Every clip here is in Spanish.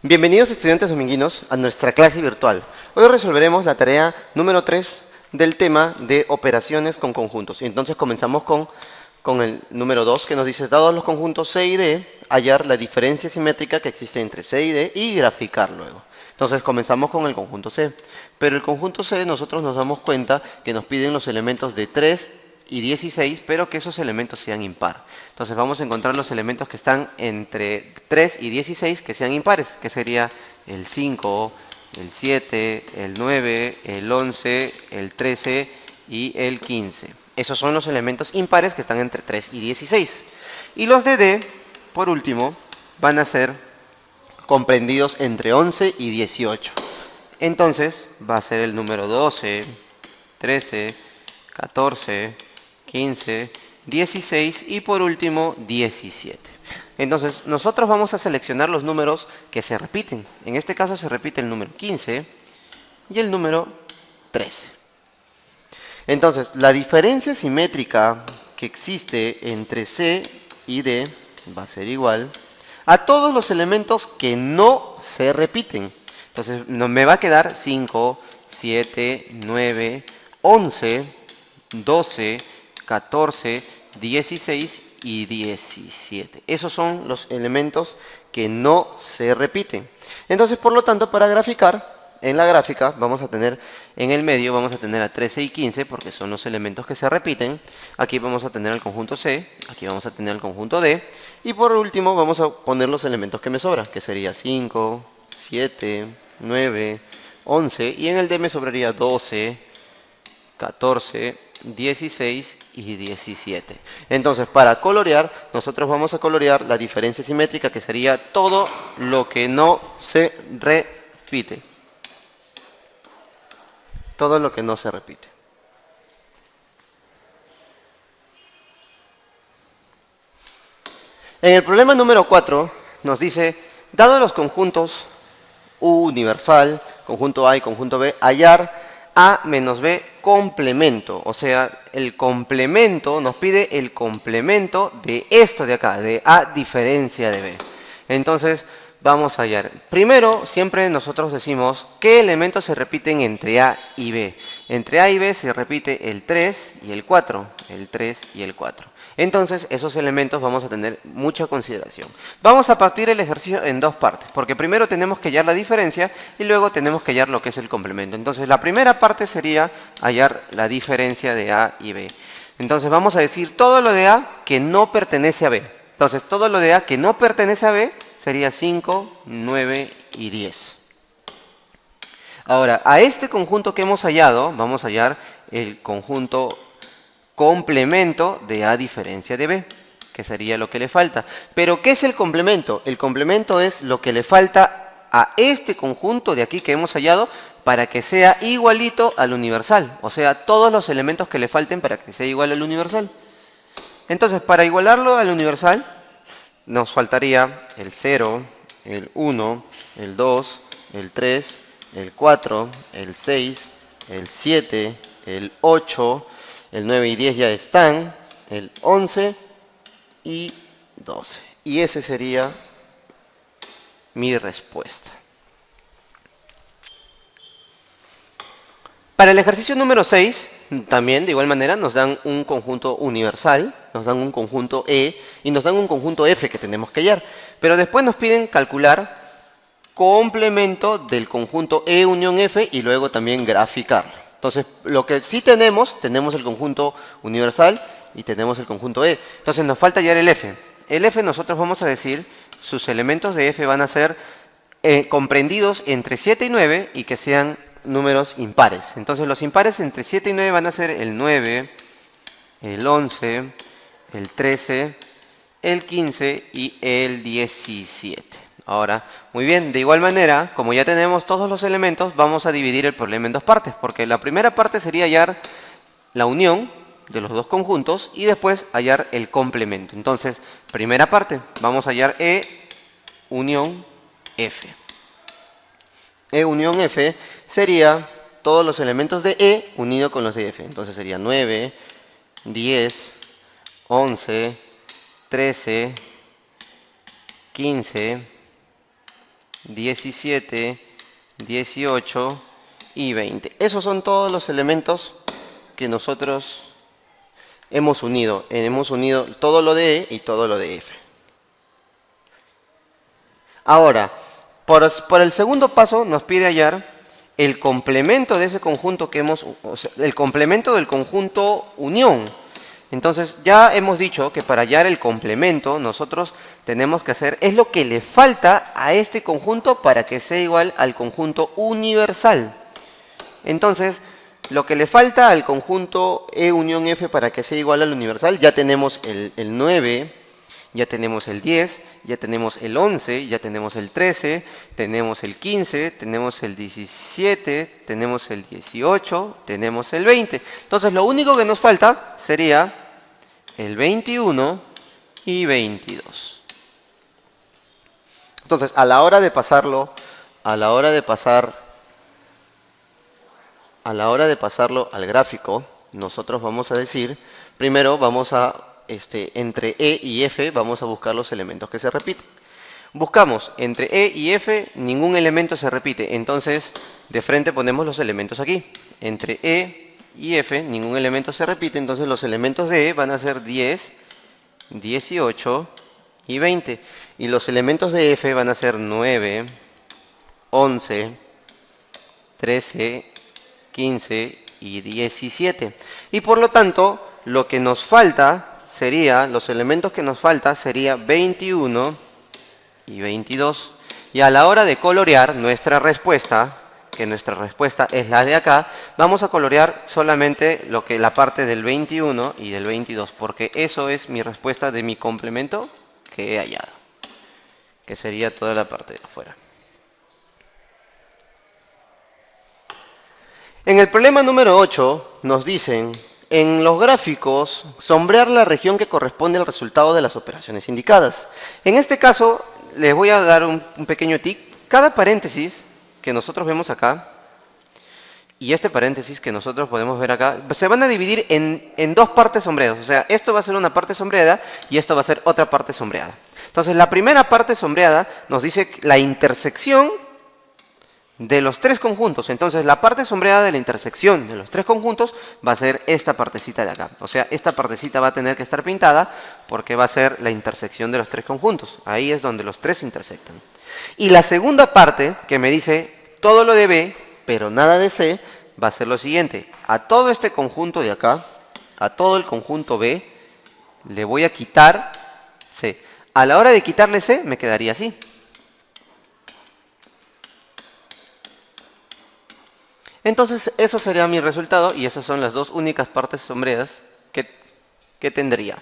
Bienvenidos estudiantes dominguinos a nuestra clase virtual. Hoy resolveremos la tarea número 3 del tema de operaciones con conjuntos. Entonces comenzamos con el número 2 que nos dice, dados los conjuntos C y D, hallar la diferencia simétrica que existe entre C y D y graficar luego. Entonces comenzamos con el conjunto C. Pero el conjunto C nosotros nos damos cuenta que nos piden los elementos de 3 y 16, pero que esos elementos sean impar. Entonces vamos a encontrar los elementos que están entre 3 y 16 que sean impares, que sería el 5, el 7, el 9, el 11, el 13 y el 15. Esos son los elementos impares que están entre 3 y 16. Y los de D, por último, van a ser comprendidos entre 11 y 18. Entonces va a ser el número 12, 13, 14, 15, 16 y por último 17. Entonces nosotros vamos a seleccionar los números que se repiten. En este caso se repite el número 15 y el número 13. Entonces la diferencia simétrica que existe entre C y D va a ser igual a todos los elementos que no se repiten. Entonces me va a quedar 5, 7, 9, 11, 12, 14, 16 y 17. Esos son los elementos que no se repiten. Entonces, por lo tanto, para graficar, en la gráfica vamos a tener, en el medio vamos a tener a 13 y 15 porque son los elementos que se repiten. Aquí vamos a tener el conjunto C, aquí vamos a tener el conjunto D. Y por último vamos a poner los elementos que me sobran, que sería 5, 7, 9, 11. Y en el D me sobraría 12, 14, 16 y 17. Entonces, para colorear, nosotros vamos a colorear la diferencia simétrica, que sería todo lo que no se repite. Todo lo que no se repite. En el problema número 4 nos dice, dado los conjuntos U universal, conjunto A y conjunto B, hallar A menos B complemento. O sea, el complemento, nos pide el complemento de esto de acá, de A diferencia de B. Entonces, vamos a hallar. Primero, siempre nosotros decimos qué elementos se repiten entre A y B. Entre A y B se repite el 3 y el 4. El 3 y el 4. Entonces, esos elementos vamos a tener mucha consideración. Vamos a partir el ejercicio en dos partes, porque primero tenemos que hallar la diferencia y luego tenemos que hallar lo que es el complemento. Entonces, la primera parte sería hallar la diferencia de A y B. Entonces, vamos a decir todo lo de A que no pertenece a B. Entonces, todo lo de A que no pertenece a B sería 5, 9 y 10. Ahora, a este conjunto que hemos hallado, vamos a hallar el conjunto complemento de A diferencia de B, que sería lo que le falta. Pero, ¿qué es el complemento? El complemento es lo que le falta a este conjunto de aquí que hemos hallado para que sea igualito al universal. O sea, todos los elementos que le falten para que sea igual al universal. Entonces, para igualarlo al universal, nos faltaría el 0, el 1, el 2, el 3, el 4, el 6, el 7, el 8, el 9 y 10 ya están, el 11 y 12. Y ese sería mi respuesta. Para el ejercicio número 6, también de igual manera nos dan un conjunto universal, nos dan un conjunto E y nos dan un conjunto F que tenemos que hallar. Pero después nos piden calcular complemento del conjunto E unión F y luego también graficarlo. Entonces, lo que sí tenemos el conjunto universal y tenemos el conjunto E. Entonces, nos falta hallar el F. El F nosotros vamos a decir, sus elementos de F van a ser comprendidos entre 7 y 9 y que sean números impares. Entonces, los impares entre 7 y 9 van a ser el 9, el 11, el 13, el 15 y el 17. Ahora, muy bien, de igual manera, como ya tenemos todos los elementos, vamos a dividir el problema en dos partes, porque la primera parte sería hallar la unión de los dos conjuntos y después hallar el complemento. Entonces, primera parte, vamos a hallar E unión F. E unión F sería todos los elementos de E unido con los de F. Entonces sería 9, 10, 11, 13, 15, 17, 18 y 20. Esos son todos los elementos que nosotros hemos unido. Hemos unido todo lo de E y todo lo de F. Ahora, por el segundo paso nos pide hallar el complemento de ese conjunto que hemos, o sea, el complemento del conjunto unión. Entonces ya hemos dicho que para hallar el complemento nosotros tenemos que hacer, es lo que le falta a este conjunto para que sea igual al conjunto universal. Entonces, lo que le falta al conjunto E unión F para que sea igual al universal, ya tenemos el 9, ya tenemos el 10, ya tenemos el 11, ya tenemos el 13, tenemos el 15, tenemos el 17, tenemos el 18, tenemos el 20. Entonces lo único que nos falta sería el 21 y 22. Entonces a la hora de pasarlo al gráfico, nosotros vamos a decir, primero vamos a entre E y F vamos a buscar los elementos que se repiten. Buscamos entre E y F, ningún elemento se repite, entonces de frente ponemos los elementos aquí. Entre E y F, ningún elemento se repite, entonces los elementos de E van a ser 10, 18 y 20. Y los elementos de F van a ser 9, 11, 13, 15 y 17. Y por lo tanto, lo que nos falta sería, los elementos que nos falta sería 21 y 22. Y a la hora de colorear nuestra respuesta, que nuestra respuesta es la de acá, vamos a colorear solamente la parte del 21 y del 22, porque eso es mi respuesta de mi complemento que he hallado, que sería toda la parte de afuera. En el problema número 8 nos dicen, en los gráficos, sombrear la región que corresponde al resultado de las operaciones indicadas. En este caso, les voy a dar un pequeño tic. Cada paréntesis que nosotros vemos acá, y este paréntesis que nosotros podemos ver acá, se van a dividir en dos partes sombreadas. O sea, esto va a ser una parte sombreada y esto va a ser otra parte sombreada. Entonces, la primera parte sombreada nos dice la intersección de los tres conjuntos. Entonces la parte sombreada de la intersección de los tres conjuntos va a ser esta partecita de acá. O sea, esta partecita va a tener que estar pintada porque va a ser la intersección de los tres conjuntos. Ahí es donde los tres se intersectan. Y la segunda parte que me dice todo lo de B, pero nada de C, va a ser lo siguiente. A todo este conjunto de acá, a todo el conjunto B, le voy a quitar C. A la hora de quitarle C, me quedaría así. Entonces, eso sería mi resultado y esas son las dos únicas partes sombreadas que tendría.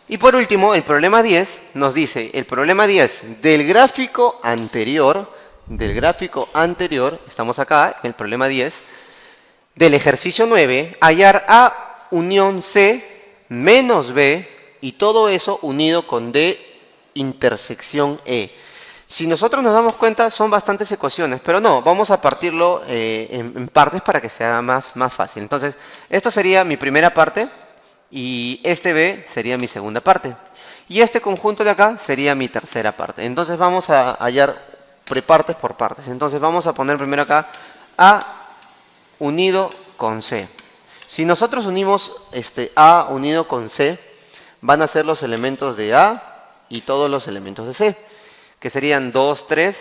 Y por último, el problema 10 nos dice, el problema 10 del gráfico anterior, estamos acá, en el problema 10, del ejercicio 9, hallar A unión C menos B y todo eso unido con D intersección E. Si nosotros nos damos cuenta, son bastantes ecuaciones, pero no, vamos a partirlo en partes para que sea más fácil. Entonces, esto sería mi primera parte y este B sería mi segunda parte. Y este conjunto de acá sería mi tercera parte. Entonces vamos a hallar prepartes por partes. Entonces vamos a poner primero acá A unido con C. Si nosotros unimos A unido con C, van a ser los elementos de A y todos los elementos de C, que serían 2, 3,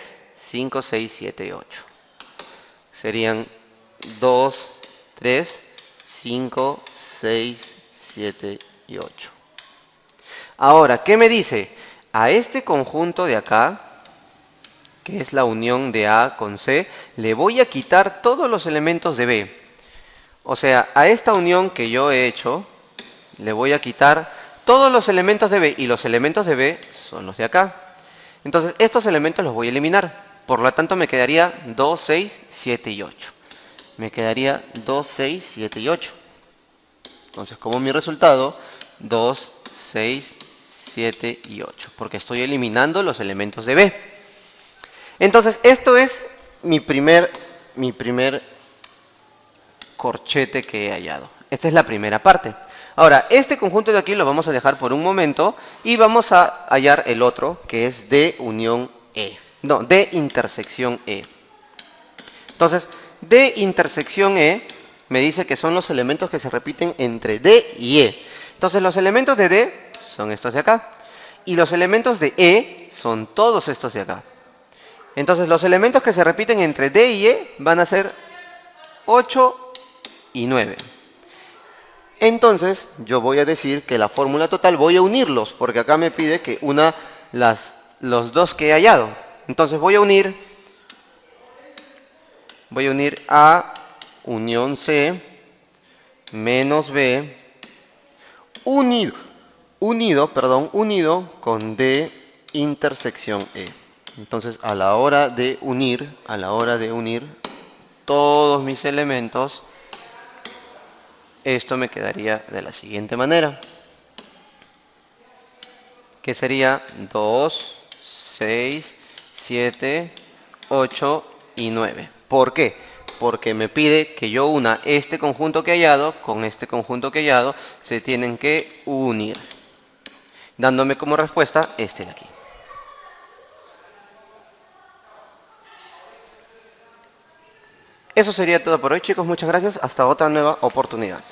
5, 6, 7 y 8. Serían 2, 3, 5, 6, 7 y 8. Ahora, ¿qué me dice? A este conjunto de acá, que es la unión de A con C, le voy a quitar todos los elementos de B. O sea, a esta unión que yo he hecho, le voy a quitar todos los elementos de B, y los elementos de B son los de acá. Entonces, estos elementos los voy a eliminar. Por lo tanto, me quedaría 2, 6, 7 y 8. Me quedaría 2, 6, 7 y 8. Entonces, como mi resultado, 2, 6, 7 y 8. Porque estoy eliminando los elementos de B. Entonces, esto es mi primer corchete que he hallado. Esta es la primera parte. Ahora, este conjunto de aquí lo vamos a dejar por un momento y vamos a hallar el otro, que es D unión E. No, D intersección E. Entonces, D intersección E me dice que son los elementos que se repiten entre D y E. Entonces, los elementos de D son estos de acá. Y los elementos de E son todos estos de acá. Entonces, los elementos que se repiten entre D y E van a ser 8 y 9. Entonces, yo voy a decir que la fórmula total voy a unirlos, porque acá me pide que una los dos que he hallado. Entonces voy a unir A unión C menos B unido con D intersección E. Entonces, a la hora de unir todos mis elementos, esto me quedaría de la siguiente manera, que sería 2, 6, 7, 8 y 9. ¿Por qué? Porque me pide que yo una este conjunto que he hallado con este conjunto que he hallado, se tienen que unir, dándome como respuesta este de aquí. Eso sería todo por hoy, chicos. Muchas gracias. Hasta otra nueva oportunidad.